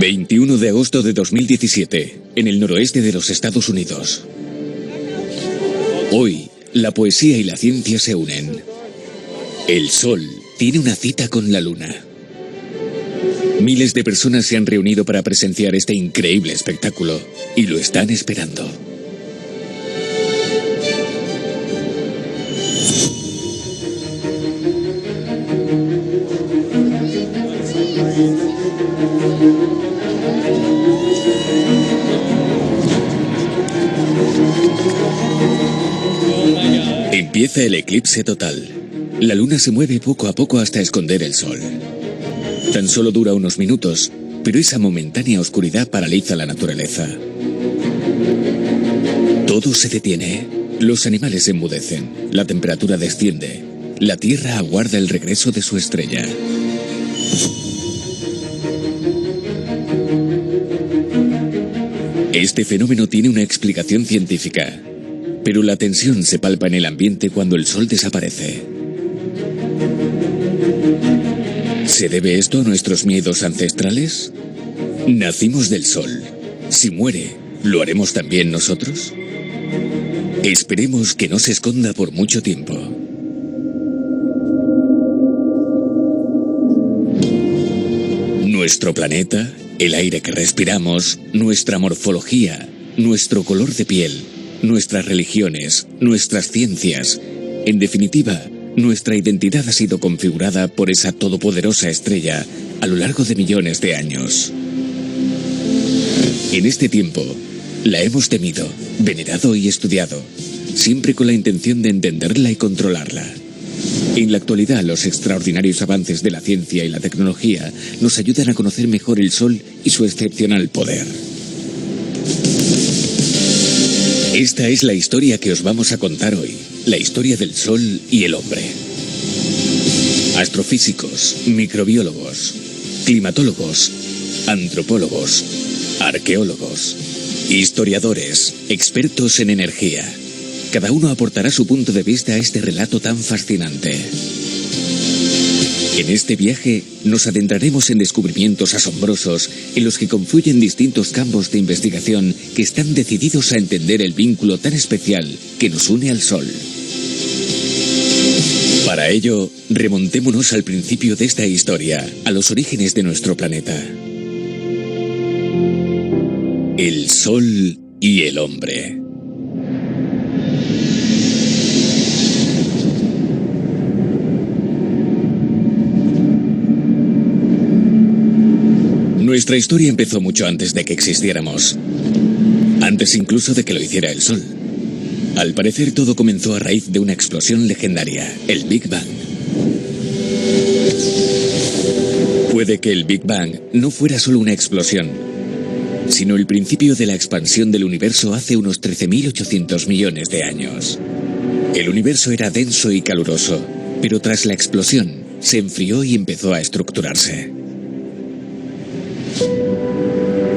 21 de agosto de 2017, en el noroeste de los Estados Unidos. Hoy, la poesía y la ciencia se unen. El Sol tiene una cita con la Luna. Miles de personas se han reunido para presenciar este increíble espectáculo y lo están esperando. Empieza el eclipse total. La luna se mueve poco a poco hasta esconder el sol. Tan solo dura unos minutos, pero esa momentánea oscuridad paraliza la naturaleza. Todo se detiene. Los animales se enmudecen. La temperatura desciende. La Tierra aguarda el regreso de su estrella. Este fenómeno tiene una explicación científica, pero la tensión se palpa en el ambiente cuando el sol desaparece. ¿Se debe esto a nuestros miedos ancestrales? Nacimos del sol. Si muere, ¿lo haremos también nosotros? Esperemos que no se esconda por mucho tiempo. Nuestro planeta, el aire que respiramos, nuestra morfología, nuestro color de piel, nuestras religiones, nuestras ciencias, en definitiva, nuestra identidad ha sido configurada por esa todopoderosa estrella a lo largo de millones de años. En este tiempo, la hemos temido, venerado y estudiado, siempre con la intención de entenderla y controlarla. En la actualidad, los extraordinarios avances de la ciencia y la tecnología nos ayudan a conocer mejor el Sol y su excepcional poder. Esta es la historia que os vamos a contar hoy, la historia del Sol y el hombre. Astrofísicos, microbiólogos, climatólogos, antropólogos, arqueólogos, historiadores, expertos en energía. Cada uno aportará su punto de vista a este relato tan fascinante. En este viaje nos adentraremos en descubrimientos asombrosos en los que confluyen distintos campos de investigación que están decididos a entender el vínculo tan especial que nos une al Sol. Para ello, remontémonos al principio de esta historia, a los orígenes de nuestro planeta. El Sol y el hombre. Nuestra historia empezó mucho antes de que existiéramos. Antes incluso de que lo hiciera el Sol. Al parecer todo comenzó a raíz de una explosión legendaria, el Big Bang. Puede que el Big Bang no fuera solo una explosión, sino el principio de la expansión del universo hace unos 13.800 millones de años. El universo era denso y caluroso, pero tras la explosión se enfrió y empezó a estructurarse.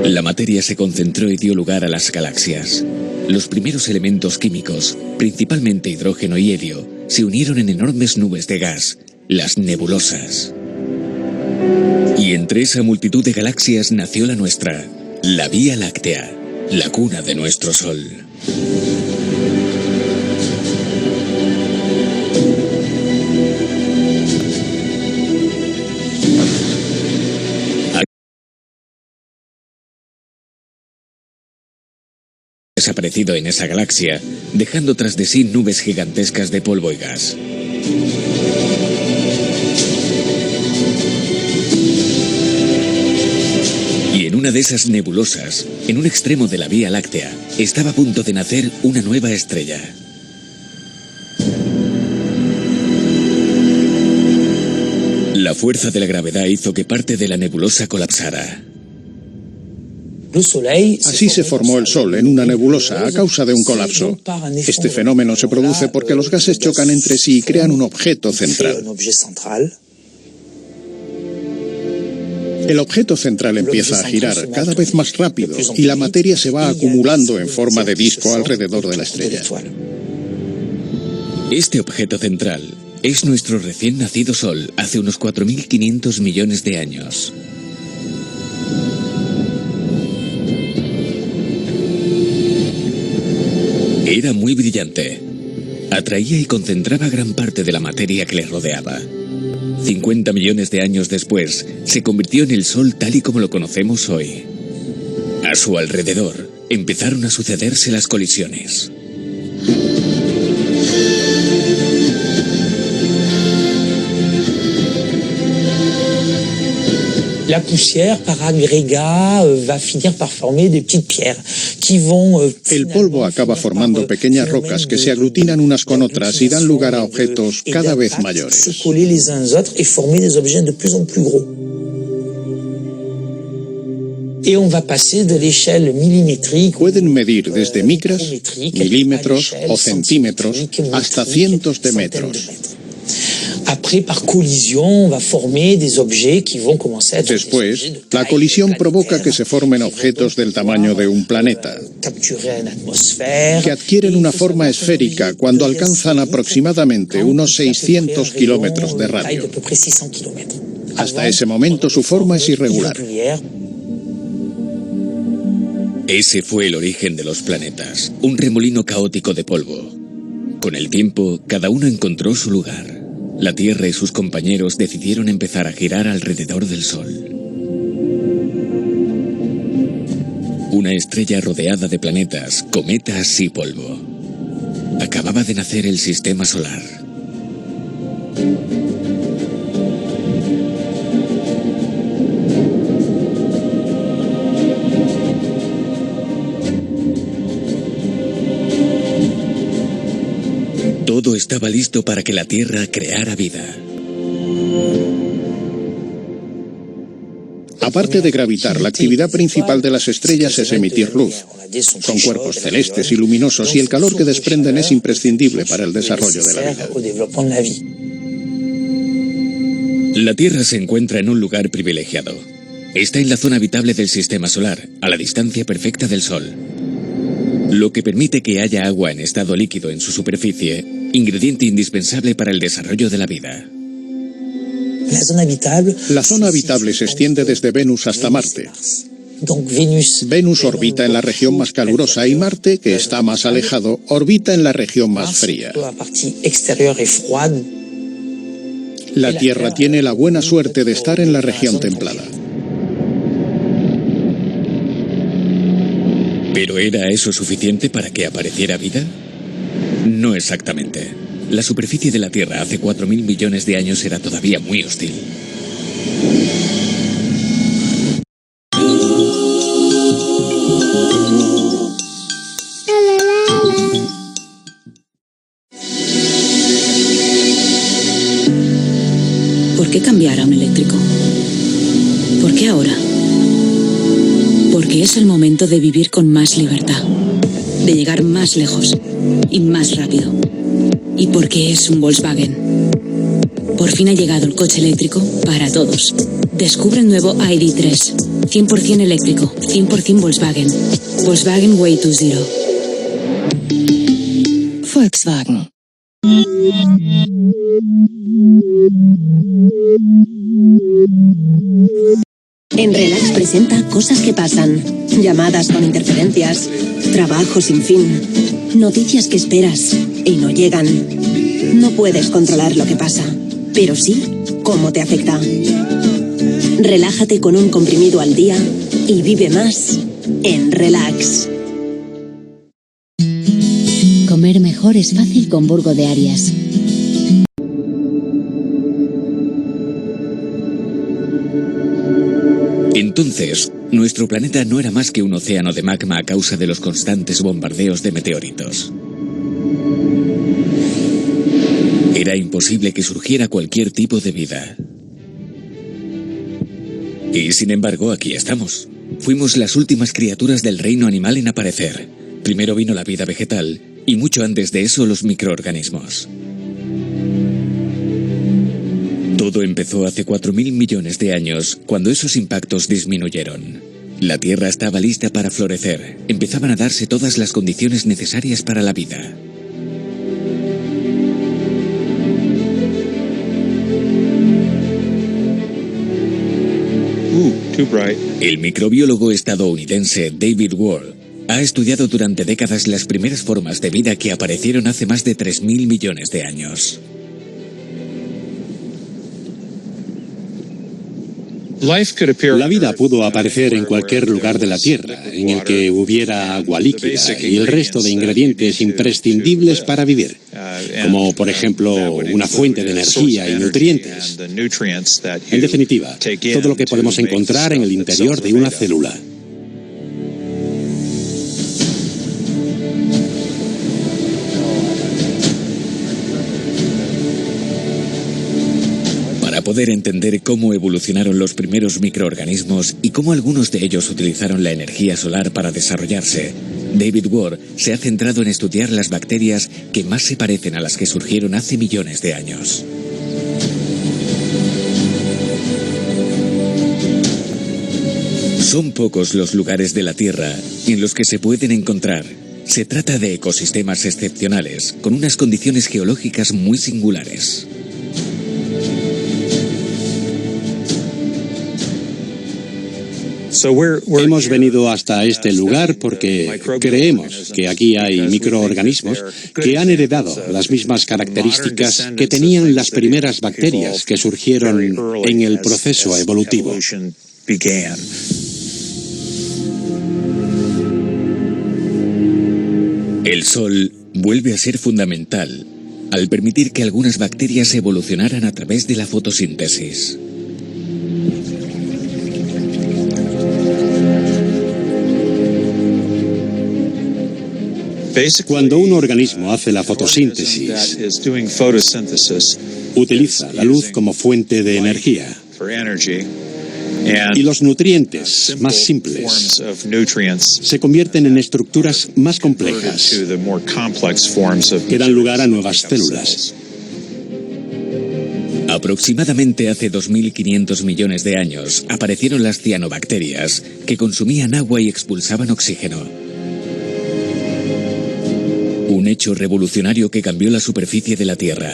La materia se concentró y dio lugar a las galaxias. Los primeros elementos químicos, principalmente hidrógeno y helio, se unieron en enormes nubes de gas, las nebulosas. Y entre esa multitud de galaxias nació la nuestra, la Vía Láctea, la cuna de nuestro Sol. Desaparecido en esa galaxia, dejando tras de sí nubes gigantescas de polvo y gas. Y en una de esas nebulosas, en un extremo de la Vía Láctea, estaba a punto de nacer una nueva estrella. La fuerza de la gravedad hizo que parte de la nebulosa colapsara. Así se formó el Sol en una nebulosa a causa de un colapso. Este fenómeno se produce porque los gases chocan entre sí y crean un objeto central. El objeto central empieza a girar cada vez más rápido y la materia se va acumulando en forma de disco alrededor de la estrella. Este objeto central es nuestro recién nacido Sol hace unos 4.500 millones de años. Era muy brillante. Atraía y concentraba gran parte de la materia que le rodeaba. 50 millones de años después, se convirtió en el Sol tal y como lo conocemos hoy. A su alrededor, empezaron a sucederse las colisiones. La poussière, par agrégats, va finir par former des petites pierres qui vont... El polvo acaba formando pequeñas rocas que se aglutinan unas con otras y dan lugar a objetos cada vez mayores. Se coller les uns aux autres et former des objets de plus en plus gros. Et on va passer de l'échelle millimétrique. Pueden medir desde micras, milímetros o centímetros hasta cientos de metros. Après, par collision, on va former des objets qui vont commencer à être... Después, la colisión provoca que se formen objetos del tamaño de un planeta, que adquieren una forma esférica cuando alcanzan aproximadamente unos 600 kilómetros de radio. Hasta ese momento su forma es irregular. Ese fue el origen de los planetas, un remolino caótico de polvo. Con el tiempo, cada uno encontró su lugar. La Tierra y sus compañeros decidieron empezar a girar alrededor del Sol. Una estrella rodeada de planetas, cometas y polvo. Acababa de nacer el Sistema Solar. Todo estaba listo para que la Tierra creara vida. Aparte de gravitar, la actividad principal de las estrellas es emitir luz. Son cuerpos celestes y luminosos y el calor que desprenden es imprescindible para el desarrollo de la vida. La Tierra se encuentra en un lugar privilegiado. Está en la zona habitable del Sistema Solar, a la distancia perfecta del Sol, lo que permite que haya agua en estado líquido en su superficie, ingrediente indispensable para el desarrollo de la vida. La zona habitable se extiende desde Venus hasta Marte. Venus orbita en la región más calurosa y Marte, que está más alejado, orbita en la región más fría. La Tierra tiene la buena suerte de estar en la región templada. ¿Pero era eso suficiente para que apareciera vida? No exactamente. La superficie de la Tierra hace 4.000 millones de años era todavía muy hostil. ¿Por qué cambiar a un eléctrico? ¿Por qué ahora? Porque es el momento de vivir con más libertad, de llegar más lejos y más rápido. Y porque es un Volkswagen. Por fin ha llegado el coche eléctrico para todos. Descubre el nuevo ID.3. 100% eléctrico, 100% Volkswagen. Volkswagen Way to Zero. Volkswagen. En Relax presenta Cosas que pasan, llamadas con interferencias, trabajo sin fin, noticias que esperas y no llegan. No puedes controlar lo que pasa, pero sí cómo te afecta. Relájate con un comprimido al día y vive más en Relax. Comer mejor es fácil con Burgo de Arias. Entonces, nuestro planeta no era más que un océano de magma a causa de los constantes bombardeos de meteoritos. Era imposible que surgiera cualquier tipo de vida. Y sin embargo, aquí estamos. Fuimos las últimas criaturas del reino animal en aparecer. Primero vino la vida vegetal, y mucho antes de eso los microorganismos. Todo empezó hace 4.000 millones de años, cuando esos impactos disminuyeron. La Tierra estaba lista para florecer. Empezaban a darse todas las condiciones necesarias para la vida. Too bright. El microbiólogo estadounidense David Ward ha estudiado durante décadas las primeras formas de vida que aparecieron hace más de 3.000 millones de años. La vida pudo aparecer en cualquier lugar de la Tierra, en el que hubiera agua líquida y el resto de ingredientes imprescindibles para vivir, como por ejemplo una fuente de energía y nutrientes. En definitiva, todo lo que podemos encontrar en el interior de una célula. Para poder entender cómo evolucionaron los primeros microorganismos y cómo algunos de ellos utilizaron la energía solar para desarrollarse, David Ward se ha centrado en estudiar las bacterias que más se parecen a las que surgieron hace millones de años. Son pocos los lugares de la Tierra en los que se pueden encontrar. Se trata de ecosistemas excepcionales, con unas condiciones geológicas muy singulares. Hemos venido hasta este lugar porque creemos que aquí hay microorganismos que han heredado las mismas características que tenían las primeras bacterias que surgieron en el proceso evolutivo. El Sol vuelve a ser fundamental al permitir que algunas bacterias evolucionaran a través de la fotosíntesis. Cuando un organismo hace la fotosíntesis, utiliza la luz como fuente de energía. Y los nutrientes más simples se convierten en estructuras más complejas que dan lugar a nuevas células. Aproximadamente hace 2.500 millones de años aparecieron las cianobacterias, que consumían agua y expulsaban oxígeno. Un hecho revolucionario que cambió la superficie de la Tierra.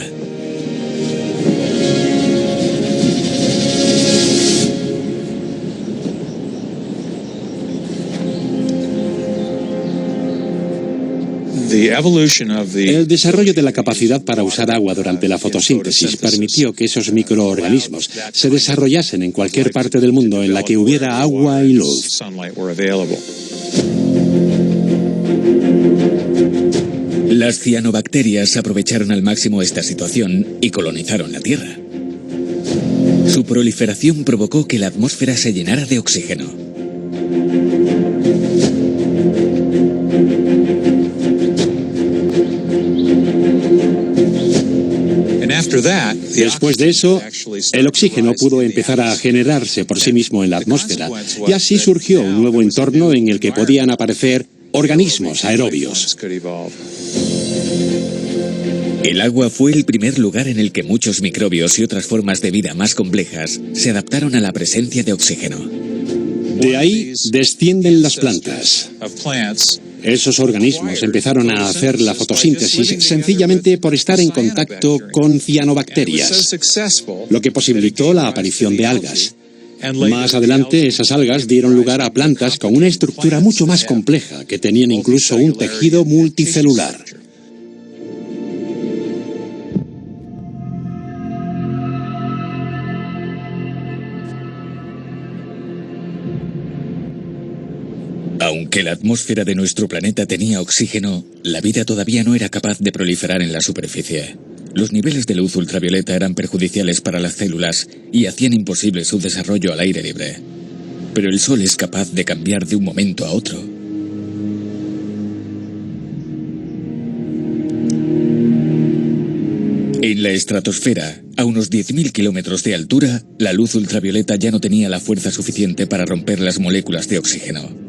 El desarrollo de la capacidad para usar agua durante la fotosíntesis permitió que esos microorganismos se desarrollasen en cualquier parte del mundo en la que hubiera agua y luz. Las cianobacterias aprovecharon al máximo esta situación y colonizaron la Tierra. Su proliferación provocó que la atmósfera se llenara de oxígeno. Después de eso, el oxígeno pudo empezar a generarse por sí mismo en la atmósfera, y así surgió un nuevo entorno en el que podían aparecer organismos aerobios. El agua fue el primer lugar en el que muchos microbios y otras formas de vida más complejas se adaptaron a la presencia de oxígeno. De ahí descienden las plantas. Esos organismos empezaron a hacer la fotosíntesis sencillamente por estar en contacto con cianobacterias, lo que posibilitó la aparición de algas. Más adelante, esas algas dieron lugar a plantas con una estructura mucho más compleja, que tenían incluso un tejido multicelular. Aunque la atmósfera de nuestro planeta tenía oxígeno, la vida todavía no era capaz de proliferar en la superficie. Los niveles de luz ultravioleta eran perjudiciales para las células y hacían imposible su desarrollo al aire libre. Pero el Sol es capaz de cambiar de un momento a otro. En la estratosfera, a unos 10.000 kilómetros de altura, la luz ultravioleta ya no tenía la fuerza suficiente para romper las moléculas de oxígeno.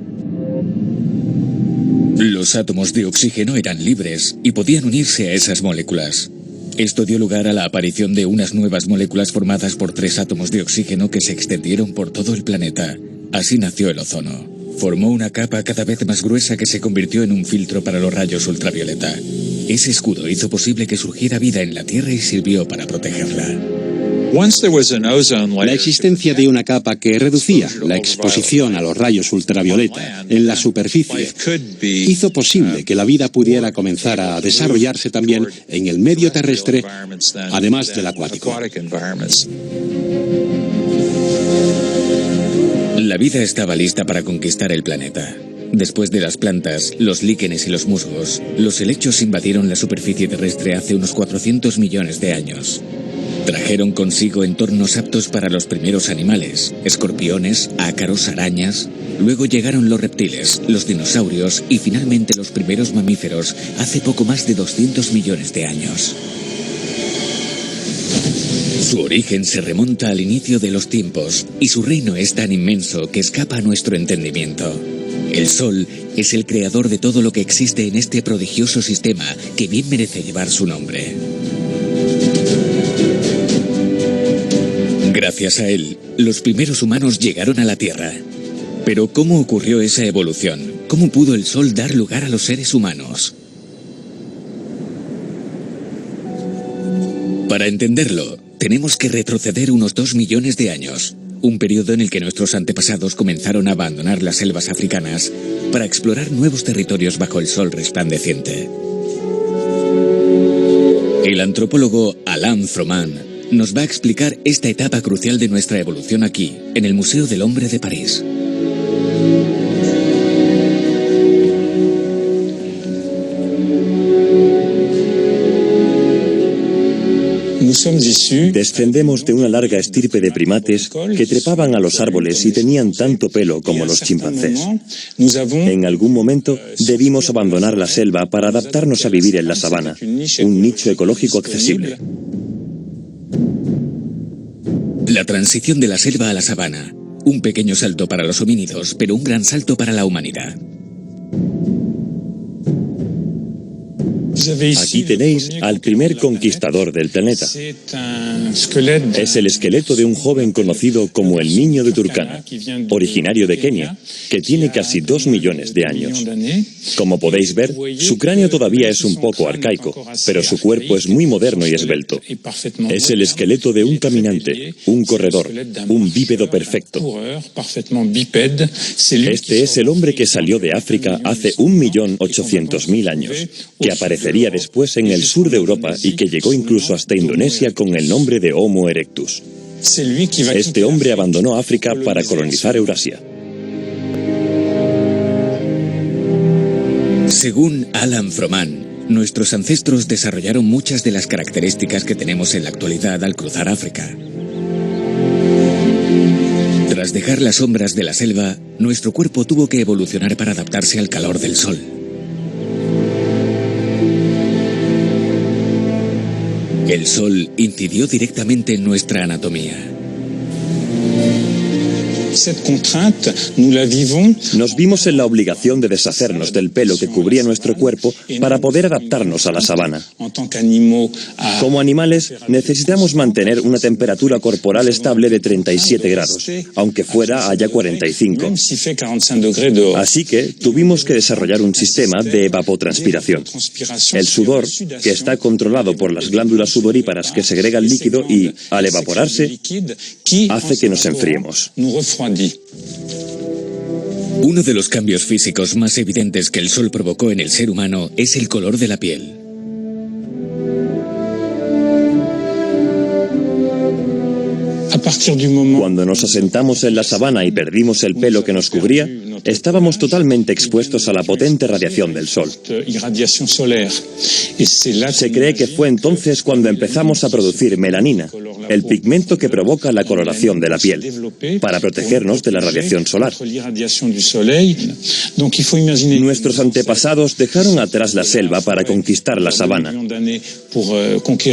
Los átomos de oxígeno eran libres y podían unirse a esas moléculas. Esto dio lugar a la aparición de unas nuevas moléculas formadas por 3 átomos de oxígeno que se extendieron por todo el planeta. Así nació el ozono. Formó una capa cada vez más gruesa que se convirtió en un filtro para los rayos ultravioleta. Ese escudo hizo posible que surgiera vida en la Tierra y sirvió para protegerla. La existencia de una capa que reducía la exposición a los rayos ultravioleta en la superficie hizo posible que la vida pudiera comenzar a desarrollarse también en el medio terrestre, además del acuático. La vida estaba lista para conquistar el planeta. Después de las plantas, los líquenes y los musgos, los helechos invadieron la superficie terrestre hace unos 400 millones de años. Trajeron consigo entornos aptos para los primeros animales, escorpiones, ácaros, arañas. Luego llegaron los reptiles, los dinosaurios y finalmente los primeros mamíferos hace poco más de 200 millones de años. Su origen se remonta al inicio de los tiempos y su reino es tan inmenso que escapa a nuestro entendimiento. El Sol es el creador de todo lo que existe en este prodigioso sistema que bien merece llevar su nombre. Gracias a él, los primeros humanos llegaron a la Tierra. Pero ¿cómo ocurrió esa evolución? ¿Cómo pudo el Sol dar lugar a los seres humanos? Para entenderlo, tenemos que retroceder unos 2 millones de años, un periodo en el que nuestros antepasados comenzaron a abandonar las selvas africanas para explorar nuevos territorios bajo el sol resplandeciente. El antropólogo Alain Froment nos va a explicar esta etapa crucial de nuestra evolución aquí, en el Museo del Hombre de París. Descendemos de una larga estirpe de primates que trepaban a los árboles y tenían tanto pelo como los chimpancés. En algún momento debimos abandonar la selva para adaptarnos a vivir en la sabana, un nicho ecológico accesible. La transición de la selva a la sabana. Un pequeño salto para los homínidos, pero un gran salto para la humanidad. Aquí tenéis al primer conquistador del planeta. Es el esqueleto de un joven conocido como el Niño de Turkana, originario de Kenia, que tiene casi 2 millones de años. Como podéis ver, su cráneo todavía es un poco arcaico, pero su cuerpo es muy moderno y esbelto. Es el esqueleto de un caminante, un corredor, un bípedo perfecto. Este es el hombre que salió de África hace 1.800.000 años, que aparecería después en el sur de Europa y que llegó incluso hasta Indonesia con el nombre de Homo erectus. Este hombre abandonó África para colonizar Eurasia. Según Alain Froment, nuestros ancestros desarrollaron muchas de las características que tenemos en la actualidad al cruzar África. Tras dejar las sombras de la selva, nuestro cuerpo tuvo que evolucionar para adaptarse al calor del sol. El sol incidió directamente en nuestra anatomía. Nos vimos en la obligación de deshacernos del pelo que cubría nuestro cuerpo para poder adaptarnos a la sabana. Como animales, necesitamos mantener una temperatura corporal estable de 37 grados, aunque fuera haya 45. Así que tuvimos que desarrollar un sistema de evapotranspiración. El sudor, que está controlado por las glándulas sudoríparas que segregan líquido y, al evaporarse, hace que nos enfriemos. Uno de los cambios físicos más evidentes que el sol provocó en el ser humano es el color de la piel. Cuando nos asentamos en la sabana y perdimos el pelo que nos cubría, estábamos totalmente expuestos a la potente radiación del sol. Se cree que fue entonces cuando empezamos a producir melanina, el pigmento que provoca la coloración de la piel, para protegernos de la radiación solar. Nuestros antepasados dejaron atrás la selva para conquistar la sabana.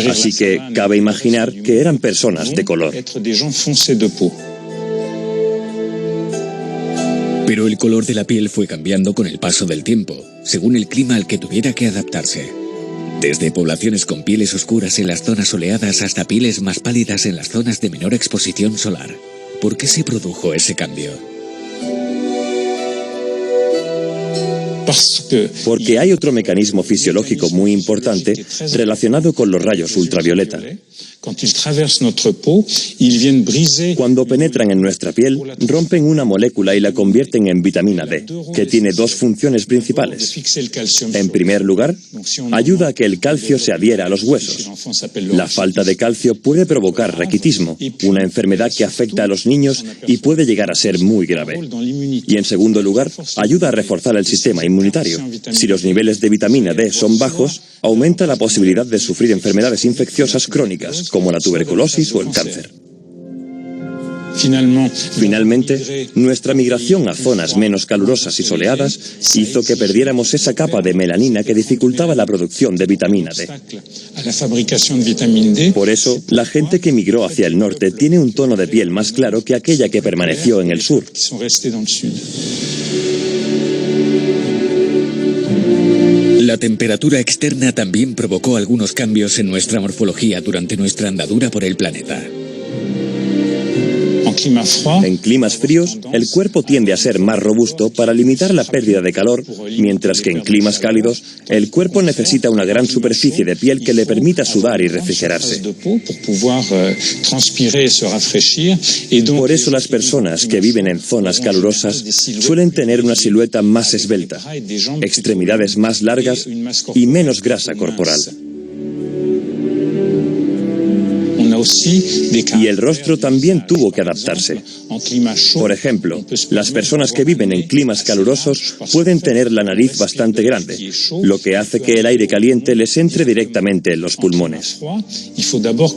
Así que cabe imaginar que eran personas de color. Pero el color de la piel fue cambiando con el paso del tiempo, según el clima al que tuviera que adaptarse. Desde poblaciones con pieles oscuras en las zonas soleadas hasta pieles más pálidas en las zonas de menor exposición solar. ¿Por qué se produjo ese cambio? Porque hay otro mecanismo fisiológico muy importante relacionado con los rayos ultravioleta. Cuando penetran en nuestra piel, rompen una molécula y la convierten en vitamina D, que tiene dos funciones principales. En primer lugar, ayuda a que el calcio se adhiera a los huesos. La falta de calcio puede provocar raquitismo, una enfermedad que afecta a los niños y puede llegar a ser muy grave. Y en segundo lugar, ayuda a reforzar el sistema inmunitario. Si los niveles de vitamina D son bajos, aumenta la posibilidad de sufrir enfermedades infecciosas crónicas, como la tuberculosis o el cáncer. Finalmente, nuestra migración a zonas menos calurosas y soleadas hizo que perdiéramos esa capa de melanina que dificultaba la producción de vitamina D. Por eso, la gente que migró hacia el norte tiene un tono de piel más claro que aquella que permaneció en el sur. La temperatura externa también provocó algunos cambios en nuestra morfología durante nuestra andadura por el planeta. En climas fríos, el cuerpo tiende a ser más robusto para limitar la pérdida de calor, mientras que en climas cálidos, el cuerpo necesita una gran superficie de piel que le permita sudar y refrigerarse. Por eso las personas que viven en zonas calurosas suelen tener una silueta más esbelta, extremidades más largas y menos grasa corporal. Y el rostro también tuvo que adaptarse. Por ejemplo, las personas que viven en climas calurosos pueden tener la nariz bastante grande, lo que hace que el aire caliente les entre directamente en los pulmones.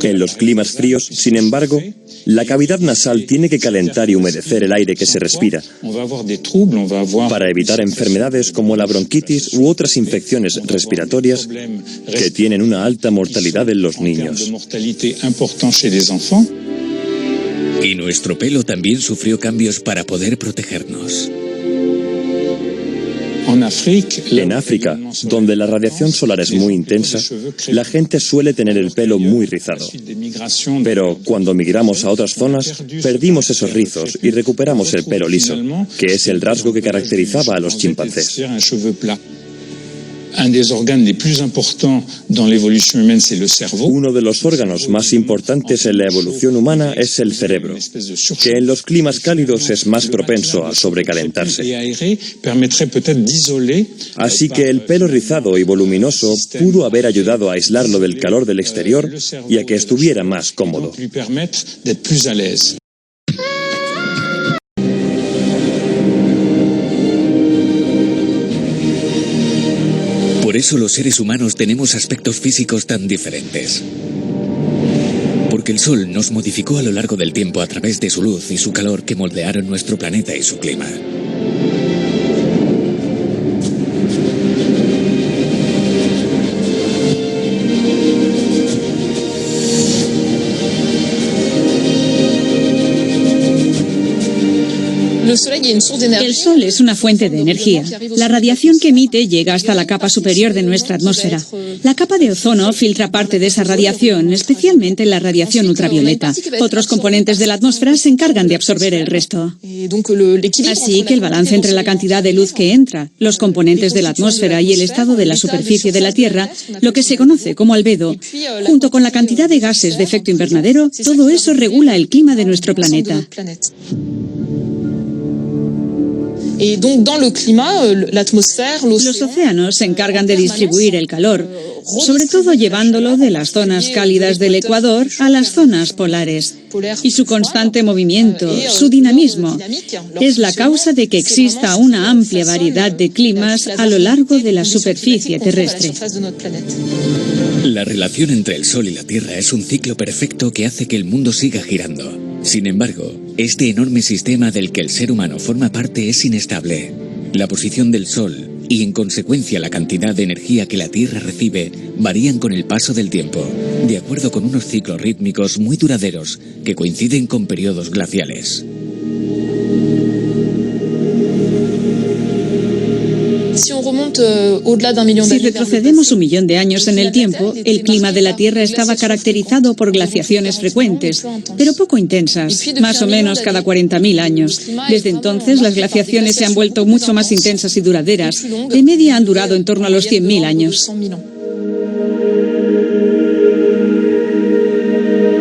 En los climas fríos, sin embargo, la cavidad nasal tiene que calentar y humedecer el aire que se respira para evitar enfermedades como la bronquitis u otras infecciones respiratorias que tienen una alta mortalidad en los niños. Y nuestro pelo también sufrió cambios para poder protegernos. En África, donde la radiación solar es muy intensa, la gente suele tener el pelo muy rizado. Pero cuando migramos a otras zonas, perdimos esos rizos y recuperamos el pelo liso, que es el rasgo que caracterizaba a los chimpancés. Uno de los órganos más importantes en la evolución humana es el cerebro, que en los climas cálidos es más propenso a sobrecalentarse. Así que el pelo rizado y voluminoso pudo haber ayudado a aislarlo del calor del exterior y a que estuviera más cómodo. Por eso los seres humanos tenemos aspectos físicos tan diferentes. Porque el Sol nos modificó a lo largo del tiempo a través de su luz y su calor que moldearon nuestro planeta y su clima. El Sol es una fuente de energía. La radiación que emite llega hasta la capa superior de nuestra atmósfera. La capa de ozono filtra parte de esa radiación, especialmente la radiación ultravioleta. Otros componentes de la atmósfera se encargan de absorber el resto. Así que el balance entre la cantidad de luz que entra, los componentes de la atmósfera y el estado de la superficie de la Tierra, lo que se conoce como albedo, junto con la cantidad de gases de efecto invernadero, todo eso regula el clima de nuestro planeta. Los océanos se encargan de distribuir el calor, sobre todo llevándolo de las zonas cálidas del Ecuador a las zonas polares. Y su constante movimiento, su dinamismo, es la causa de que exista una amplia variedad de climas a lo largo de la superficie terrestre. La relación entre el Sol y la Tierra es un ciclo perfecto que hace que el mundo siga girando. Sin embargo, este enorme sistema del que el ser humano forma parte es inestable. La posición del Sol y, en consecuencia, la cantidad de energía que la Tierra recibe varían con el paso del tiempo, de acuerdo con unos ciclos rítmicos muy duraderos que coinciden con periodos glaciales. Si retrocedemos 1 millón de años en el tiempo, el clima de la Tierra estaba caracterizado por glaciaciones frecuentes, pero poco intensas, más o menos cada 40.000 años. Desde entonces, las glaciaciones se han vuelto mucho más intensas y duraderas. De media han durado en torno a los 100.000 años.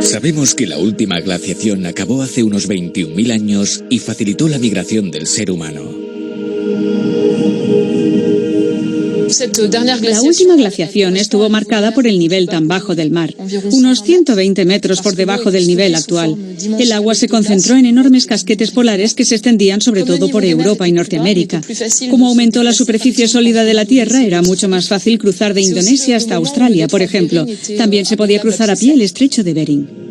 Sabemos que la última glaciación acabó hace unos 21.000 años y facilitó la migración del ser humano. La última glaciación estuvo marcada por el nivel tan bajo del mar, unos 120 metros por debajo del nivel actual. El agua se concentró en enormes casquetes polares que se extendían sobre todo por Europa y Norteamérica. Como aumentó la superficie sólida de la Tierra, era mucho más fácil cruzar de Indonesia hasta Australia, por ejemplo. También se podía cruzar a pie el estrecho de Bering.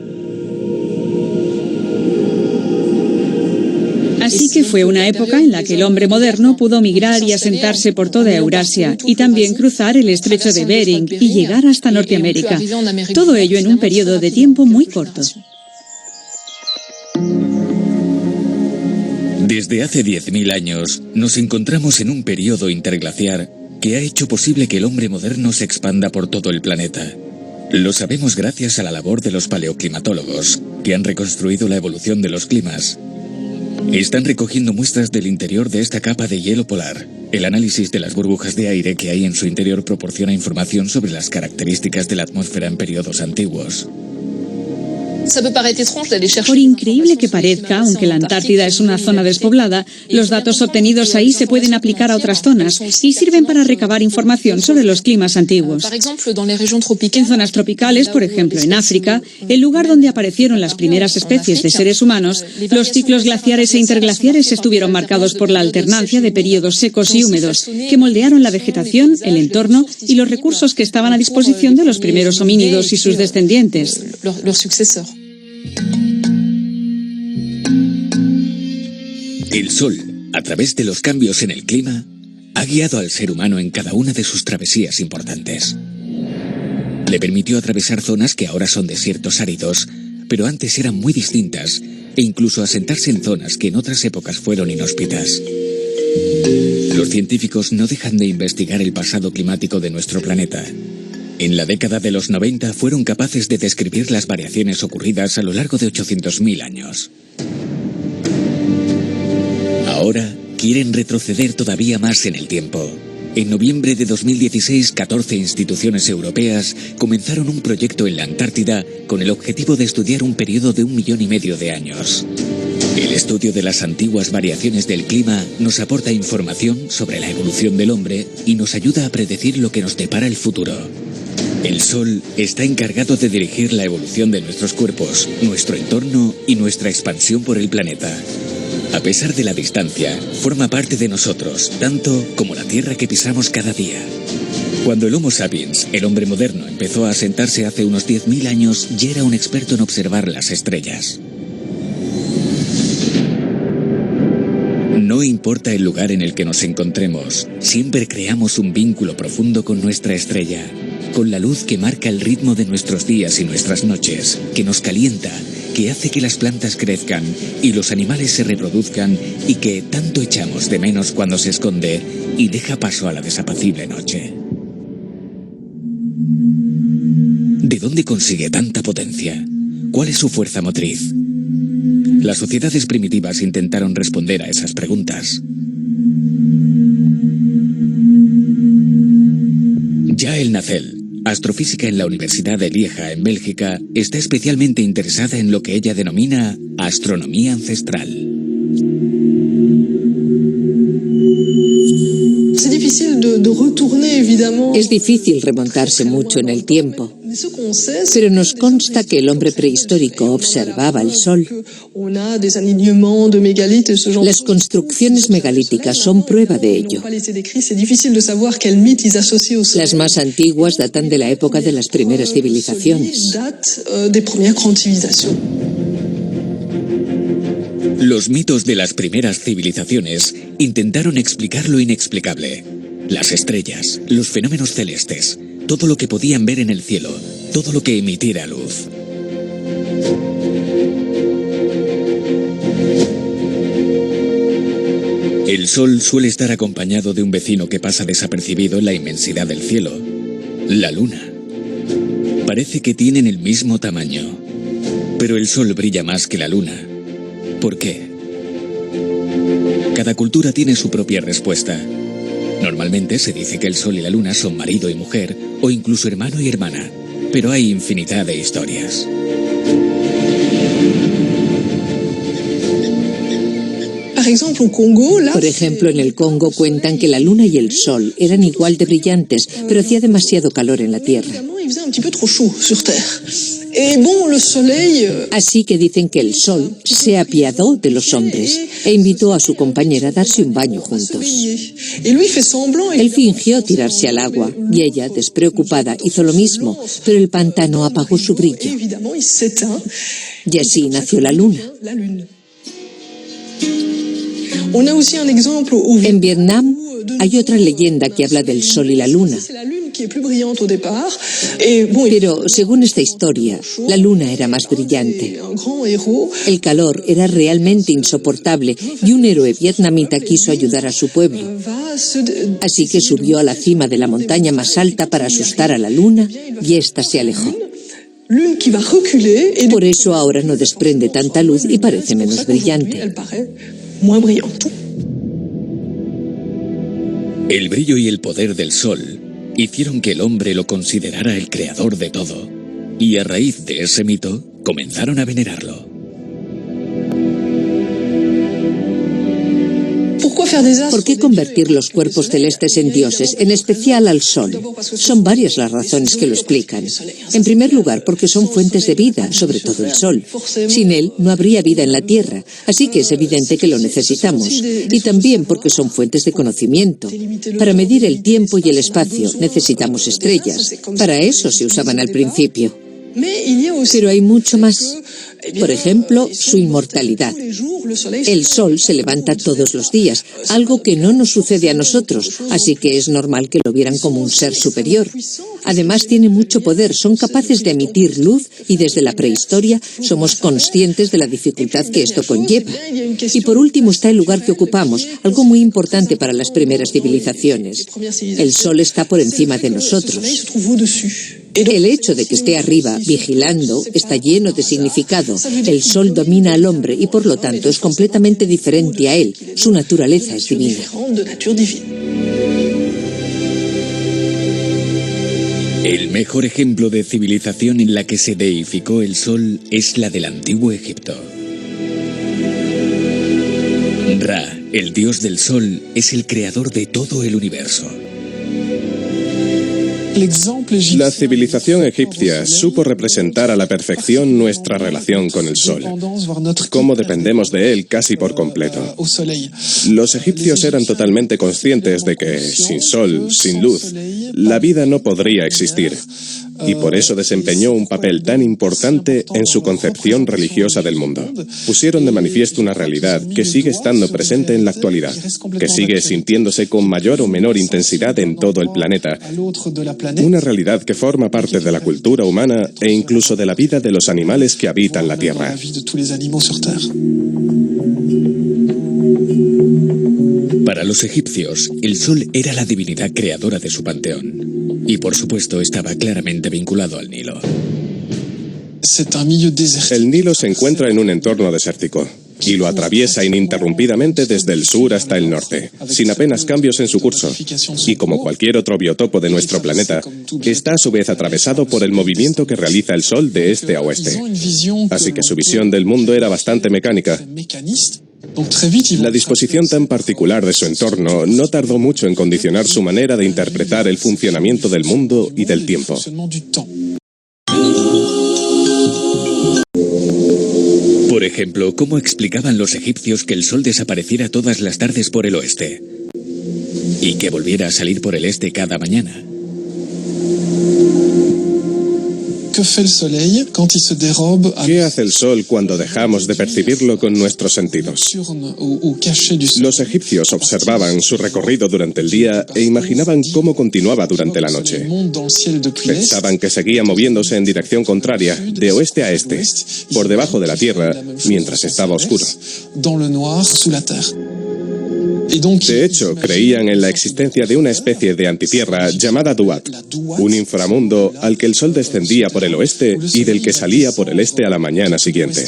Así que fue una época en la que el hombre moderno pudo migrar y asentarse por toda Eurasia y también cruzar el estrecho de Bering y llegar hasta Norteamérica. Todo ello en un periodo de tiempo muy corto. Desde hace 10.000 años nos encontramos en un periodo interglaciar que ha hecho posible que el hombre moderno se expanda por todo el planeta. Lo sabemos gracias a la labor de los paleoclimatólogos, que han reconstruido la evolución de los climas. Están recogiendo muestras del interior de esta capa de hielo polar. El análisis de las burbujas de aire que hay en su interior proporciona información sobre las características de la atmósfera en periodos antiguos. Por increíble que parezca, aunque la Antártida es una zona despoblada, los datos obtenidos ahí se pueden aplicar a otras zonas y sirven para recabar información sobre los climas antiguos. En zonas tropicales, por ejemplo en África, el lugar donde aparecieron las primeras especies de seres humanos, los ciclos glaciares e interglaciares estuvieron marcados por la alternancia de periodos secos y húmedos, que moldearon la vegetación, el entorno y los recursos que estaban a disposición de los primeros homínidos y sus descendientes. El Sol, a través de los cambios en el clima, ha guiado al ser humano en cada una de sus travesías importantes. Le permitió atravesar zonas que ahora son desiertos áridos, pero antes eran muy distintas, e incluso asentarse en zonas que en otras épocas fueron inhóspitas. Los científicos no dejan de investigar el pasado climático de nuestro planeta. En la década de los 90 fueron capaces de describir las variaciones ocurridas a lo largo de 800.000 años. Ahora quieren retroceder todavía más en el tiempo. En noviembre de 2016, 14 instituciones europeas comenzaron un proyecto en la Antártida con el objetivo de estudiar un periodo de 1,5 millones de años. El estudio de las antiguas variaciones del clima nos aporta información sobre la evolución del hombre y nos ayuda a predecir lo que nos depara el futuro. El Sol está encargado de dirigir la evolución de nuestros cuerpos, nuestro entorno y nuestra expansión por el planeta. A pesar de la distancia, forma parte de nosotros, tanto como la tierra que pisamos cada día. Cuando el Homo sapiens, el hombre moderno, empezó a asentarse hace unos 10.000 años, ya era un experto en observar las estrellas. No importa el lugar en el que nos encontremos, siempre creamos un vínculo profundo con nuestra estrella, con la luz que marca el ritmo de nuestros días y nuestras noches, que nos calienta, que hace que las plantas crezcan y los animales se reproduzcan y que tanto echamos de menos cuando se esconde y deja paso a la desapacible noche. ¿De dónde consigue tanta potencia? ¿Cuál es su fuerza motriz? Las sociedades primitivas intentaron responder a esas preguntas. Yael Nacel, astrofísica en la Universidad de Lieja, en Bélgica, está especialmente interesada en lo que ella denomina astronomía ancestral. Es difícil remontarse mucho en el tiempo, pero nos consta que el hombre prehistórico observaba el Sol. Las construcciones megalíticas son prueba de ello. Las más antiguas datan de la época de las primeras civilizaciones. Los mitos de las primeras civilizaciones intentaron explicar lo inexplicable. Las estrellas, los fenómenos celestes, todo lo que podían ver en el cielo, todo lo que emitiera luz. El Sol suele estar acompañado de un vecino que pasa desapercibido en la inmensidad del cielo, la Luna. Parece que tienen el mismo tamaño, pero el Sol brilla más que la Luna. ¿Por qué? Cada cultura tiene su propia respuesta. Normalmente se dice que el Sol y la Luna son marido y mujer, o incluso hermano y hermana, pero hay infinidad de historias. Por ejemplo, en el Congo cuentan que la luna y el sol eran igual de brillantes, pero hacía demasiado calor en la Tierra. Así que dicen que el sol se apiadó de los hombres e invitó a su compañera a darse un baño juntos. Él fingió tirarse al agua y ella, despreocupada, hizo lo mismo, pero el pantano apagó su brillo. Y así nació la luna. En Vietnam hay otra leyenda que habla del sol y la luna. Pero, según esta historia, la luna era más brillante. El calor era realmente insoportable y un héroe vietnamita quiso ayudar a su pueblo. Así que subió a la cima de la montaña más alta para asustar a la luna y ésta se alejó. Por eso ahora no desprende tanta luz y parece menos brillante. El brillo y el poder del sol hicieron que el hombre lo considerara el creador de todo, y a raíz de ese mito comenzaron a venerarlo. ¿Por qué convertir los cuerpos celestes en dioses, en especial al Sol? Son varias las razones que lo explican. En primer lugar, porque son fuentes de vida, sobre todo el Sol. Sin él no habría vida en la Tierra, así que es evidente que lo necesitamos. Y también porque son fuentes de conocimiento. Para medir el tiempo y el espacio necesitamos estrellas. Para eso se usaban al principio. Pero hay mucho más. Por ejemplo, su inmortalidad. El sol se levanta todos los días, algo que no nos sucede a nosotros, así que es normal que lo vieran como un ser superior. Además, tiene mucho poder, son capaces de emitir luz y desde la prehistoria somos conscientes de la dificultad que esto conlleva. Y por último está el lugar que ocupamos, algo muy importante para las primeras civilizaciones. El sol está por encima de nosotros. El hecho de que esté arriba, vigilando, está lleno de significado. El sol domina al hombre y por lo tanto es completamente diferente a él. Su naturaleza es divina. El mejor ejemplo de civilización en la que se deificó el sol es la del antiguo Egipto. Ra, el dios del sol, es el creador de todo el universo. La civilización egipcia supo representar a la perfección nuestra relación con el sol, cómo dependemos de él casi por completo. Los egipcios eran totalmente conscientes de que, sin sol, sin luz, la vida no podría existir, y por eso desempeñó un papel tan importante en su concepción religiosa del mundo. Pusieron de manifiesto una realidad que sigue estando presente en la actualidad, que sigue sintiéndose con mayor o menor intensidad en todo el planeta. Una realidad que forma parte de la cultura humana e incluso de la vida de los animales que habitan la Tierra. Para los egipcios, el sol era la divinidad creadora de su panteón. Y por supuesto estaba claramente vinculado al Nilo. El Nilo se encuentra en un entorno desértico y lo atraviesa ininterrumpidamente desde el sur hasta el norte, sin apenas cambios en su curso. Y como cualquier otro biotopo de nuestro planeta, está a su vez atravesado por el movimiento que realiza el Sol de este a oeste. Así que su visión del mundo era bastante mecánica. La disposición tan particular de su entorno no tardó mucho en condicionar su manera de interpretar el funcionamiento del mundo y del tiempo. Por ejemplo, ¿cómo explicaban los egipcios que el sol desapareciera todas las tardes por el oeste y que volviera a salir por el este cada mañana? ¿Qué hace el sol cuando dejamos de percibirlo con nuestros sentidos? Los egipcios observaban su recorrido durante el día e imaginaban cómo continuaba durante la noche. Pensaban que seguía moviéndose en dirección contraria, de oeste a este, por debajo de la tierra, mientras estaba oscuro. De hecho, creían en la existencia de una especie de antitierra llamada Duat, un inframundo al que el sol descendía por el oeste y del que salía por el este a la mañana siguiente.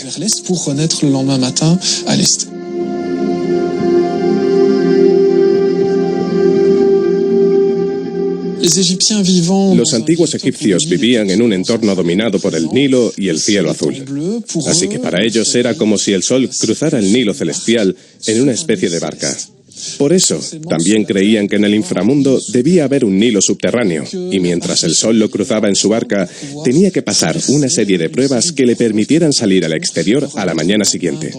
Los antiguos egipcios vivían en un entorno dominado por el Nilo y el cielo azul. Así que para ellos era como si el sol cruzara el Nilo celestial en una especie de barca. Por eso, también creían que en el inframundo debía haber un Nilo subterráneo, y mientras el sol lo cruzaba en su barca, tenía que pasar una serie de pruebas que le permitieran salir al exterior a la mañana siguiente.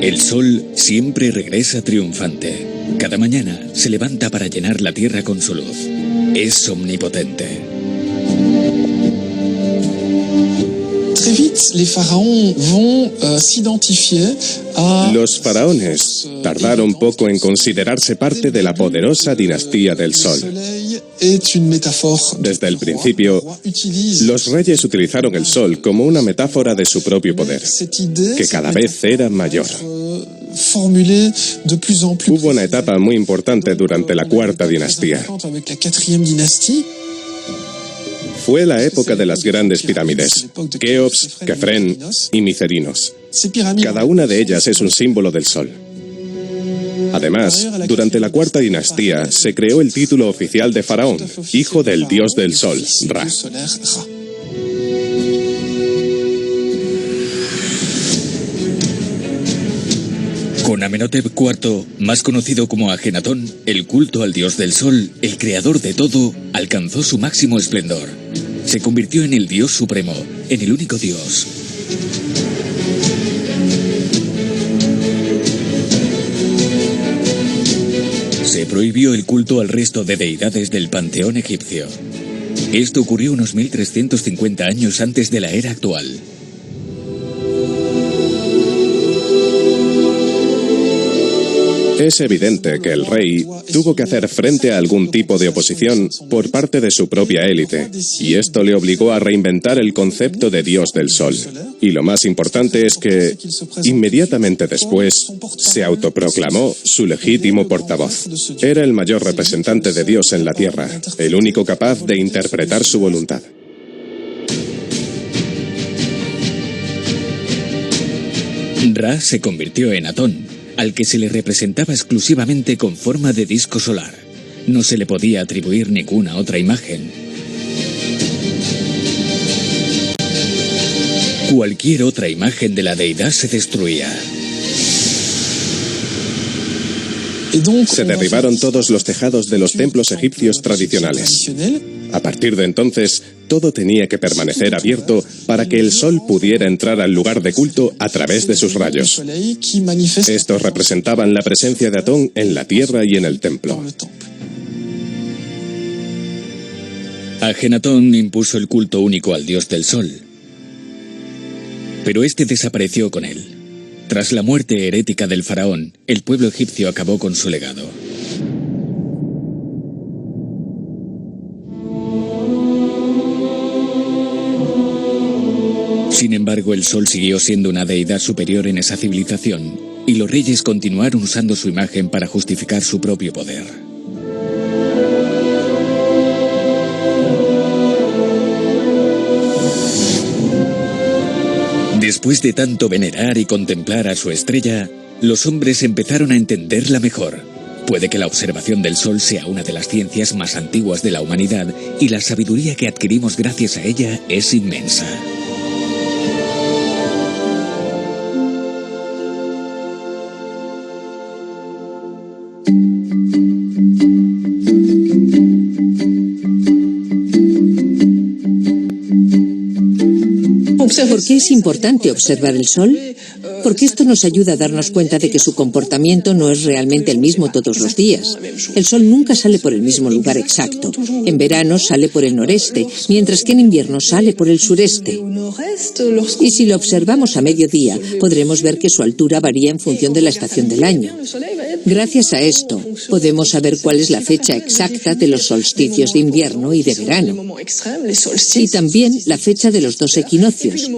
El sol siempre regresa triunfante. Cada mañana se levanta para llenar la tierra con su luz. Es omnipotente. Los faraones tardaron poco en considerarse parte de la poderosa dinastía del Sol. Desde el principio, los reyes utilizaron el Sol como una metáfora de su propio poder, que cada vez era mayor. Hubo una etapa muy importante durante la Cuarta Dinastía. Fue la época de las grandes pirámides, Keops, Kefren y Micerinos. Cada una de ellas es un símbolo del sol. Además, durante la Cuarta Dinastía se creó el título oficial de faraón, hijo del dios del sol, Ra. Con Amenhotep IV, más conocido como Ajenatón, el culto al dios del sol, el creador de todo, alcanzó su máximo esplendor. Se convirtió en el dios supremo, en el único dios. Se prohibió el culto al resto de deidades del panteón egipcio. Esto ocurrió unos 1350 años antes de la era actual. Es evidente que el rey tuvo que hacer frente a algún tipo de oposición por parte de su propia élite, y esto le obligó a reinventar el concepto de dios del sol. Y lo más importante es que, inmediatamente después, se autoproclamó su legítimo portavoz. Era el mayor representante de Dios en la tierra, el único capaz de interpretar su voluntad. Ra se convirtió en Atón, al que se le representaba exclusivamente con forma de disco solar. No se le podía atribuir ninguna otra imagen. Cualquier otra imagen de la deidad se destruía. Se derribaron todos los tejados de los templos egipcios tradicionales. A partir de entonces, todo tenía que permanecer abierto para que el sol pudiera entrar al lugar de culto a través de sus rayos. Estos representaban la presencia de Atón en la tierra y en el templo. Ajenatón impuso el culto único al dios del sol. Pero este desapareció con él. Tras la muerte herética del faraón, el pueblo egipcio acabó con su legado. Sin embargo, el sol siguió siendo una deidad superior en esa civilización, y los reyes continuaron usando su imagen para justificar su propio poder. Después de tanto venerar y contemplar a su estrella, los hombres empezaron a entenderla mejor. Puede que la observación del sol sea una de las ciencias más antiguas de la humanidad, y la sabiduría que adquirimos gracias a ella es inmensa. ¿Por qué es importante observar el sol? Porque esto nos ayuda a darnos cuenta de que su comportamiento no es realmente el mismo todos los días. El sol nunca sale por el mismo lugar exacto. En verano sale por el noreste, mientras que en invierno sale por el sureste. Y si lo observamos a mediodía, podremos ver que su altura varía en función de la estación del año. Gracias a esto, podemos saber cuál es la fecha exacta de los solsticios de invierno y de verano. Y también la fecha de los dos equinoccios,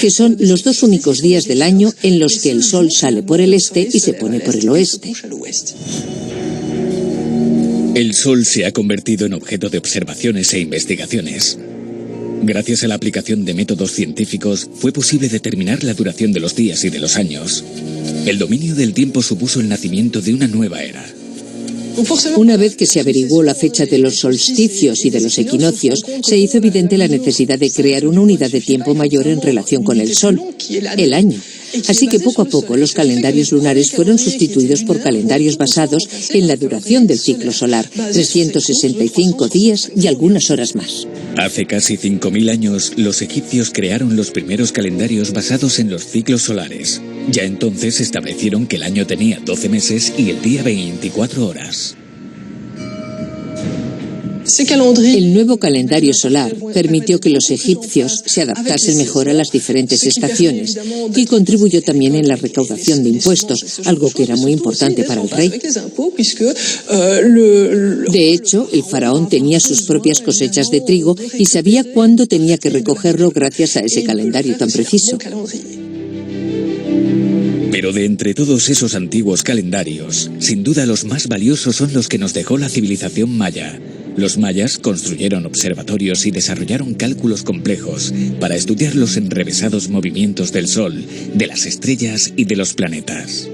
que son los dos únicos días del año en los que el sol sale por el este y se pone por el oeste. El sol se ha convertido en objeto de observaciones e investigaciones. Gracias a la aplicación de métodos científicos, fue posible determinar la duración de los días y de los años. El dominio del tiempo supuso el nacimiento de una nueva era. Una vez que se averiguó la fecha de los solsticios y de los equinoccios, se hizo evidente la necesidad de crear una unidad de tiempo mayor en relación con el Sol, el año. Así que poco a poco los calendarios lunares fueron sustituidos por calendarios basados en la duración del ciclo solar, 365 días y algunas horas más. Hace casi 5.000 años, los egipcios crearon los primeros calendarios basados en los ciclos solares. Ya entonces establecieron que el año tenía 12 meses y el día 24 horas. El nuevo calendario solar permitió que los egipcios se adaptasen mejor a las diferentes estaciones y contribuyó también en la recaudación de impuestos, algo que era muy importante para el rey. De hecho, el faraón tenía sus propias cosechas de trigo y sabía cuándo tenía que recogerlo gracias a ese calendario tan preciso. Pero de entre todos esos antiguos calendarios, sin duda los más valiosos son los que nos dejó la civilización maya. Los mayas construyeron observatorios y desarrollaron cálculos complejos para estudiar los enrevesados movimientos del Sol, de las estrellas y de los planetas.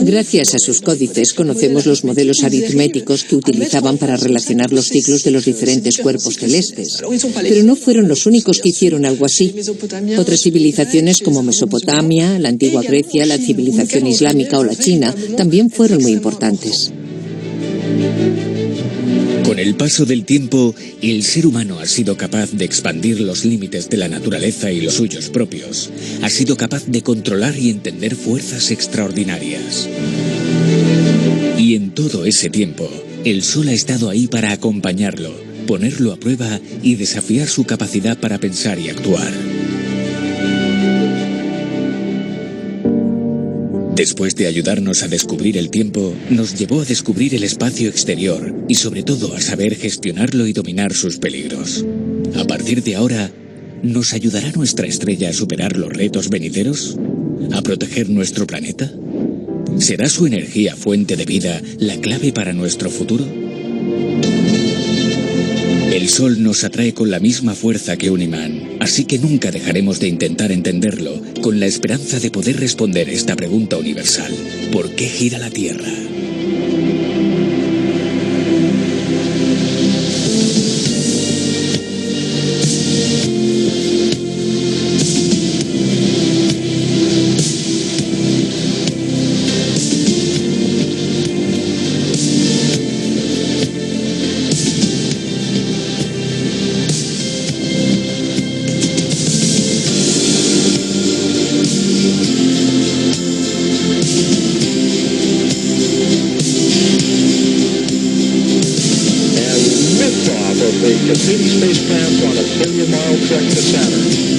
Gracias a sus códices conocemos los modelos aritméticos que utilizaban para relacionar los ciclos de los diferentes cuerpos celestes. Pero no fueron los únicos que hicieron algo así. Otras civilizaciones como Mesopotamia, la antigua Grecia, la civilización islámica o la China también fueron muy importantes. Con el paso del tiempo, el ser humano ha sido capaz de expandir los límites de la naturaleza y los suyos propios. Ha sido capaz de controlar y entender fuerzas extraordinarias. Y en todo ese tiempo, el Sol ha estado ahí para acompañarlo, ponerlo a prueba y desafiar su capacidad para pensar y actuar. Después de ayudarnos a descubrir el tiempo, nos llevó a descubrir el espacio exterior y sobre todo a saber gestionarlo y dominar sus peligros. A partir de ahora, ¿nos ayudará nuestra estrella a superar los retos venideros? ¿A proteger nuestro planeta? ¿Será su energía fuente de vida la clave para nuestro futuro? El Sol nos atrae con la misma fuerza que un imán, así que nunca dejaremos de intentar entenderlo, con la esperanza de poder responder esta pregunta universal: ¿por qué gira la Tierra? The Cassini spacecraft on a billion-mile trek to Saturn.